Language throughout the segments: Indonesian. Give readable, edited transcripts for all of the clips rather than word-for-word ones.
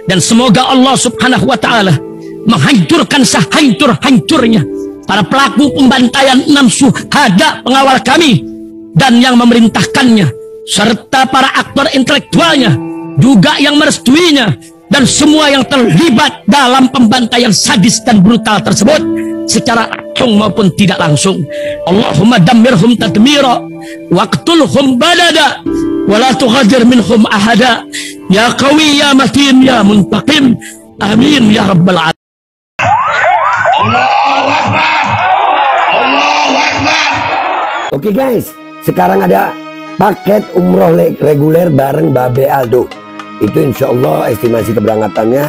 Dan semoga Allah subhanahu wa ta'ala menghancurkan sehancur-hancurnya para pelaku pembantaian 6 syuhada pengawal kami dan yang memerintahkannya, serta para aktor intelektualnya juga yang merestuinya, dan semua yang terlibat dalam pembantaian sadis dan brutal tersebut secara langsung maupun tidak langsung. Allahumma dammirhum tadmira waqtulhum badada wala tughadir minhum ahada ya qawi ya matin ya muntaqim amin ya rabbal alamin. Allahu Akbar. Allahu Akbar. Oke guys, sekarang ada paket umroh reguler bareng Babe Aldo. Itu insya Allah estimasi keberangkatannya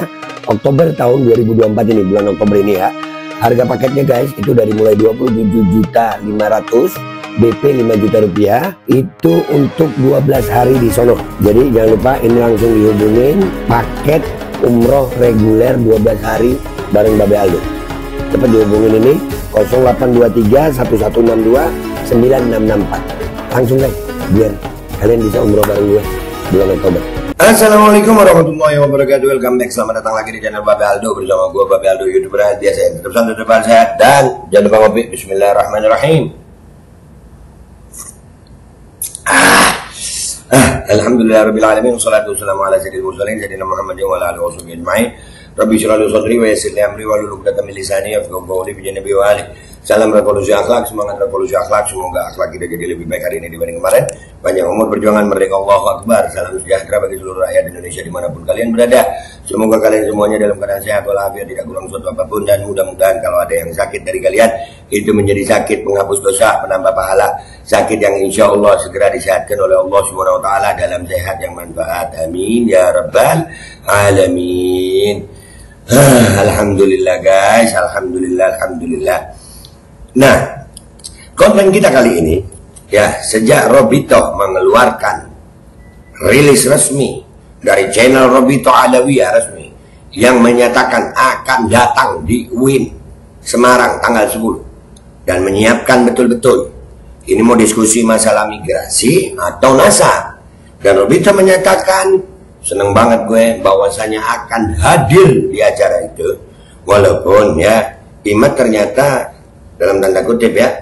Oktober tahun 2024 ini, bulan Oktober ini ya. Harga paketnya guys itu dari mulai 27.500.000, BP 5 juta rupiah. Itu untuk 12 hari di sono. Jadi jangan lupa ini langsung dihubungin paket umroh reguler 12 hari bareng Babe Aldo. Cepat dihubungin ini 0823 1162 9664. Langsung guys, biar kalian bisa umroh bareng gue bulan Oktober. Assalamualaikum warahmatullahi wabarakatuh. Welcome back, selamat datang lagi di channel Babe Aldo bersama gue Babe Aldo, YouTuber biasa yang tetap santai, tetap sehat, dan jangan lupa ngopi. Bismillahirrahmanirrahim. Alhamdulillahirabbil alamin, wassalatu wassalamu ala sayyidil mursalin sayyidina Muhammadin wa ala alihi washabihi ajmain. Rabbi shrah li sadri wa yassir li amri wahlul 'uqdatam min lisani yafqahu qawli bi janabi wa ali. Salam revolusi akhlak, semangat revolusi akhlak. Semoga akhlak kita jadi lebih baik hari ini dibanding kemarin. Panjang umur, perjuangan, merdeka, Allahu Akbar. Salam sejahtera bagi seluruh rakyat Indonesia dimanapun kalian berada. Semoga kalian semuanya dalam keadaan sehat walafiat, tidak kurang suatu apapun, dan mudah-mudahan kalau ada yang sakit dari kalian itu menjadi sakit penghapus dosa, penambah pahala, sakit yang insya Allah segera disehatkan oleh Allah Subhanahu Wa Taala dalam sehat yang manfaat. Amin ya rabbal alamin. Alhamdulillah guys, alhamdulillah. Nah, konten kita kali ini ya, sejak Robito mengeluarkan rilis resmi dari channel Robito Adawiyah resmi yang menyatakan akan datang di UIN Semarang tanggal 10 dan menyiapkan betul-betul ini mau diskusi masalah migrasi atau NASA, dan Robito menyatakan seneng banget gue bahwasanya akan hadir di acara itu, walaupun ya Imat ternyata dalam tanda kutip ya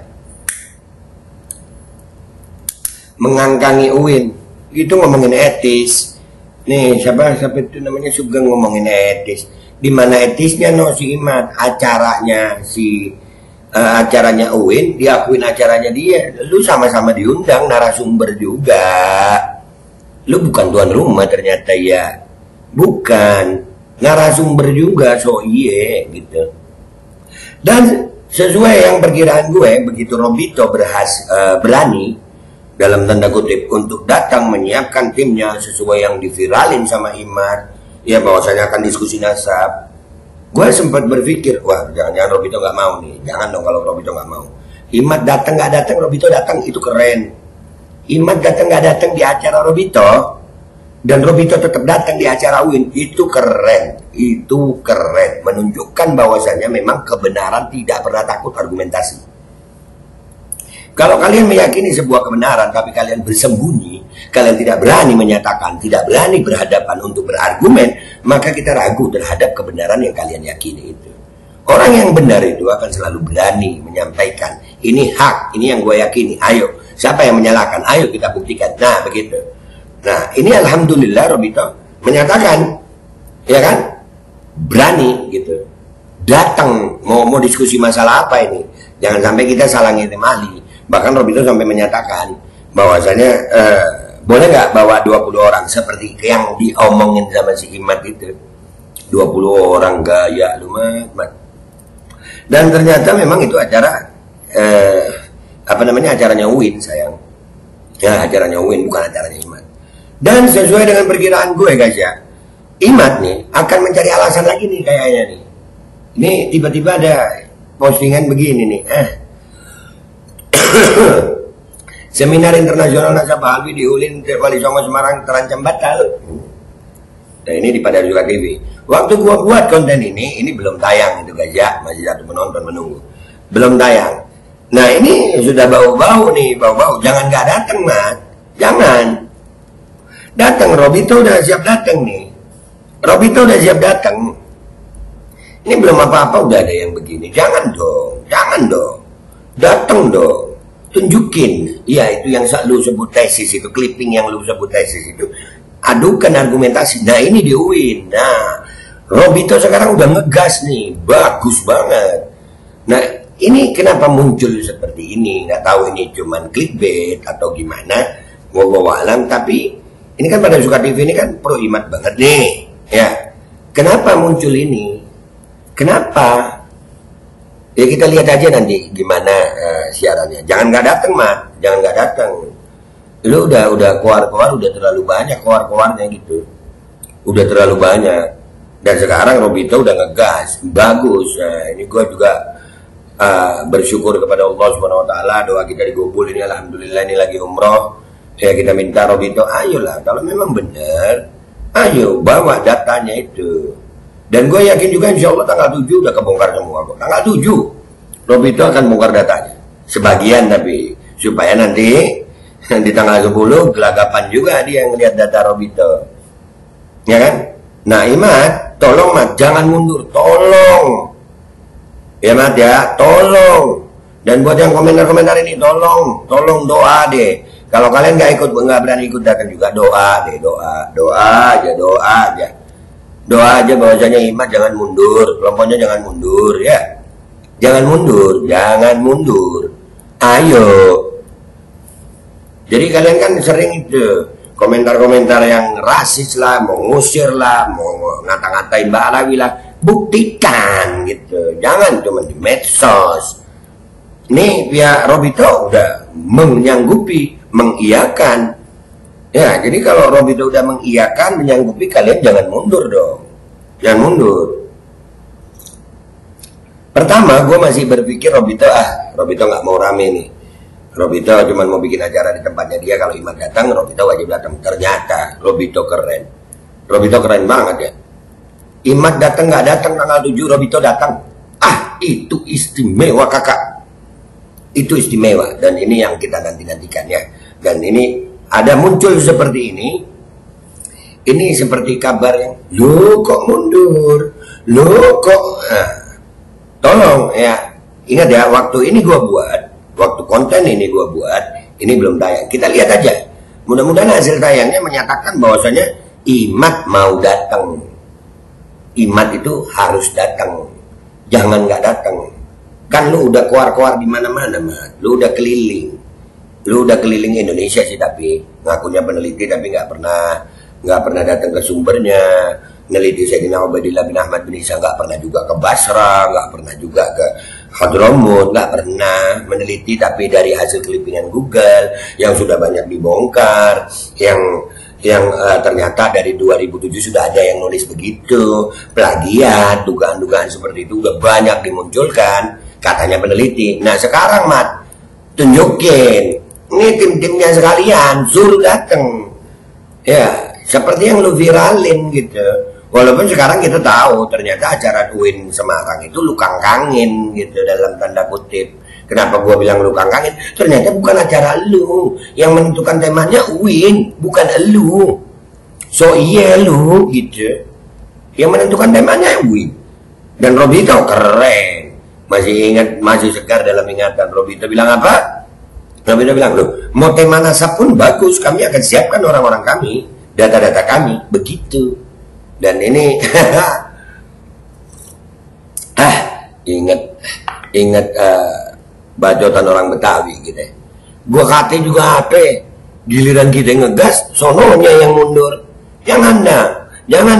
mengangkangi UIN. Itu ngomongin etis nih, siapa itu namanya Sugeng ngomongin etis. Di mana etisnya no si Imat? Acaranya acaranya UIN diakuin acaranya dia. Lu sama-sama diundang narasumber juga, lu bukan tuan rumah ternyata ya, bukan narasumber juga, so iye gitu. Dan sesuai yang perkiraan gue, begitu Robito berani dalam tanda kutip untuk datang menyiapkan timnya sesuai yang diviralin sama Imat, ya bahwasanya akan diskusi nasab. Gue sempat berpikir, wah jangan-jangan Robito nggak mau nih. Jangan dong kalau Robito nggak mau. Imat datang nggak datang, Robito datang, itu keren. Imat datang nggak datang di acara Robito, dan Robito tetap datang di acara UIN, itu keren. Itu keren, menunjukkan bahwasanya memang kebenaran tidak pernah takut argumentasi. Kalau kalian meyakini sebuah kebenaran tapi kalian bersembunyi, kalian tidak berani menyatakan, tidak berani berhadapan untuk berargumen, maka kita ragu terhadap kebenaran yang kalian yakini itu. Orang yang benar itu akan selalu berani menyampaikan, ini hak, ini yang gue yakini, ayo, siapa yang menyalahkan, ayo kita buktikan. Nah begitu. Nah ini alhamdulillah Robito menyatakan, ya kan, berani gitu, datang mau diskusi masalah apa ini, jangan sampai kita salah ngirim ahli. Bahkan Robito sampai menyatakan bahwasanya boleh nggak bawa 20 orang seperti yang diomongin sama si Imat itu, 20 orang gaya lumayan. Dan ternyata memang itu acara acaranya UIN sayang ya, acaranya UIN bukan acaranya Imat. Dan sesuai dengan perkiraan gue guys ya, Imat nih akan mencari alasan lagi nih kayaknya nih. Ini tiba-tiba ada postingan begini nih. Seminar internasional nasabah Alwi di UIN Wali Songo Semarang terancam batal. Nah ini di Padarsuka TV. Waktu gua buat konten ini belum tayang itu guys ya, masih satu penonton menunggu. Belum tayang. Nah ini sudah bau-bau nih, bau-bau. Jangan nggak datang Mat, jangan. Datang, Robito udah siap datang nih. Robito udah siap datang. Ini belum apa-apa udah ada yang begini. Jangan dong, datang dong, tunjukin. Ya itu yang lu sebut tesis itu, clipping yang lu sebut tesis itu, adukan argumentasi. Nah ini di UIN. Nah Robito sekarang udah ngegas nih, bagus banget. Nah ini kenapa muncul seperti ini? Nggak tahu ini cuman clickbait atau gimana, wallahu alam. Tapi ini kan pada Suka TV ini kan pro Imad banget nih, ya. Kenapa muncul ini? Kenapa? Ya kita lihat aja nanti gimana siarannya. Jangan nggak datang, Mak. Jangan nggak datang. Lu udah keluar udah terlalu banyak keluarnya gitu. Udah terlalu banyak. Dan sekarang Robito udah ngegas, bagus. Nah, ini gua juga bersyukur kepada Allah Subhanahu Wa Taala. Doa kita digobul ini, alhamdulillah ini lagi umroh. Ya kita minta Robito, ayolah kalau memang benar, ayo bawa datanya itu. Dan gue yakin juga insya Allah tanggal 7 udah kebongkar semua kok. Tanggal 7 Robito akan bongkar datanya. Sebagian tapi supaya nanti di tanggal 10 gelagapan juga dia yang lihat data Robito. Ya kan? Nah Imad, tolong Mat, jangan mundur, tolong. Ya Mat ya, tolong. Dan buat yang komentar-komentar ini tolong doa deh. Kalau kalian nggak berani ikut datang juga, doa deh, doa aja. Doa aja bahwasanya Imad jangan mundur, kelompoknya jangan mundur ya. Jangan mundur. Ayo. Jadi kalian kan sering itu komentar-komentar yang rasis lah, mau ngusir lah, mau ngata-ngatain Mbak Alawi lah. Buktikan gitu. Jangan cuma di medsos. Nih pihak Robito udah mengiyakan. Ya, jadi kalau Robito udah mengiyakan, menyanggupi, kalian jangan mundur dong. Jangan mundur. Pertama, gue masih berpikir Robito nggak mau rame nih. Robito cuma mau bikin acara di tempatnya dia. Kalau Imad datang, Robito wajib datang. Ternyata Robito keren. Robito keren banget ya. Imad datang nggak datang tanggal 7, Robito datang. Itu istimewa kakak. Itu istimewa. Dan ini yang kita nantikan ya. Dan ini ada muncul seperti ini seperti kabar yang lo kok mundur, lo kok tolong ya, ingat ya, waktu konten ini gua buat, ini belum tayang, kita lihat aja, mudah-mudahan hasil tayangnya menyatakan bahwasanya Imad mau datang. Imad itu harus datang, jangan nggak datang. Kan lu udah keluar di mana-mana, Mat, lu udah keliling Indonesia sih, tapi ngakunya peneliti tapi nggak pernah datang ke sumbernya. Neliti Sayyidina Ubaidillah bin Ahmad bin Isa, nggak pernah juga ke Basra, nggak pernah juga ke Hadramut, nggak pernah meneliti, tapi dari hasil clippingan Google yang sudah banyak dibongkar, yang ternyata dari 2007 sudah ada yang nulis begitu, plagiat, dugaan-dugaan seperti itu udah banyak dimunculkan, katanya peneliti. Nah sekarang Mat, tunjukin. Ini tim-timnya sekalian, suruh datang. Ya, seperti yang lu viralin gitu. Walaupun sekarang kita tahu ternyata acara UIN Semarang itu lu kangkangin gitu dalam tanda kutip. Kenapa gua bilang lu kangkangin? Ternyata bukan acara lu. Yang menentukan temanya UIN, bukan lu. So iya lu gitu. Yang menentukan temanya UIN. Dan Robito keren. Masih segar dalam ingatan. Robito bilang apa? Robito bilang, loh, mau tema nasab pun bagus, kami akan siapkan orang-orang kami, data-data kami, begitu. Dan ini, ingat bacotan orang Betawi gitu. Gua kate juga apa? Giliran kita ngegas, sononya yang mundur. Jangan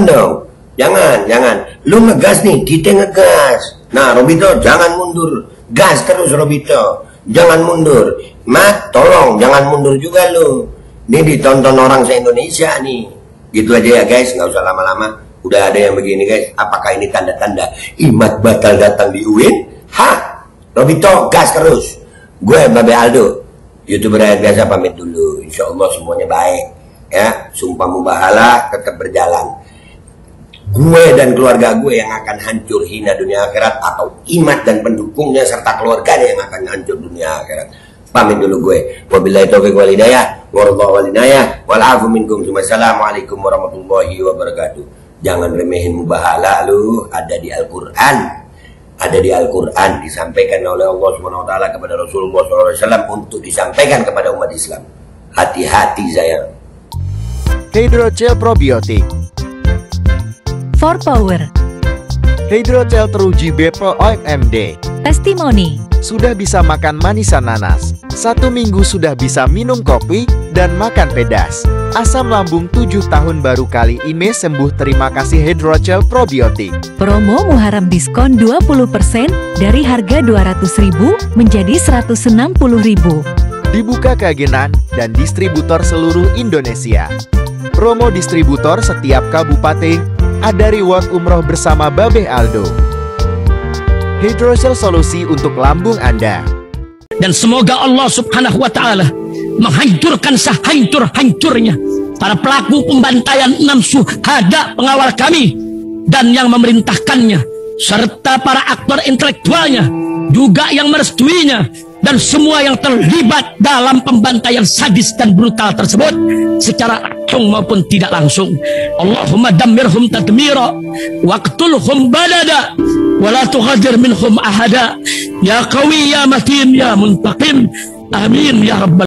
dong. Jangan. Lu ngegas nih, kita ngegas. Nah, Robito jangan mundur, gas terus Robito. Jangan mundur, Mat, tolong jangan mundur juga lu. Ini ditonton orang se-Indonesia nih. Gitu aja ya guys, nggak usah lama-lama. Udah ada yang begini guys. Apakah ini tanda-tanda Imad bakal datang di UIN? Robito gas terus. Gue Babe Aldo, YouTuber rakyat biasa, pamit dulu. Insya Allah semuanya baik. Ya, sumpah mubahalah tetap berjalan. Gue dan keluarga gue yang akan hancur hina dunia akhirat, atau Imad dan pendukungnya serta keluarganya yang akan hancur dunia akhirat. Pamit dulu gue. Wabillahi taufiq wal hidayah, wallahu wal inayah, wal afu minkum. Wassalamualaikum warahmatullahi wabarakatuh. Jangan remehin mubahala lu, ada di Al-Quran. Ada di Al-Quran, disampaikan oleh Allah SWT kepada Rasulullah SAW untuk disampaikan kepada umat Islam. Hati-hati sayang. Hydrogel probiotik. For Power. Hydrogel teruji BPOM OMD. Testimoni. Sudah bisa makan manisan nanas. 1 minggu sudah bisa minum kopi dan makan pedas. Asam lambung 7 tahun baru kali ini sembuh. Terima kasih Hydrogel probiotik. Promo Muharram diskon 20% dari harga 200.000 menjadi 160.000. Dibuka keagenan dan distributor seluruh Indonesia. Promo distributor setiap kabupaten. Ada reward umroh bersama Babe Aldo. Hydrogel solusi untuk lambung Anda. Dan semoga Allah Subhanahu wa Ta'ala menghancurkan sehancur-hancurnya para pelaku pembantaian 6 syuhada pengawal kami dan yang memerintahkannya, serta para aktor intelektualnya juga yang merestuinya, dan semua yang terlibat dalam pembantaian sadis dan brutal tersebut secara langsung maupun tidak langsung. Allahumma dammirhum tadmira waqtulhum badada wala tughadir minhum ahada ya qawi ya matin ya muntaqim. Amin ya rabbal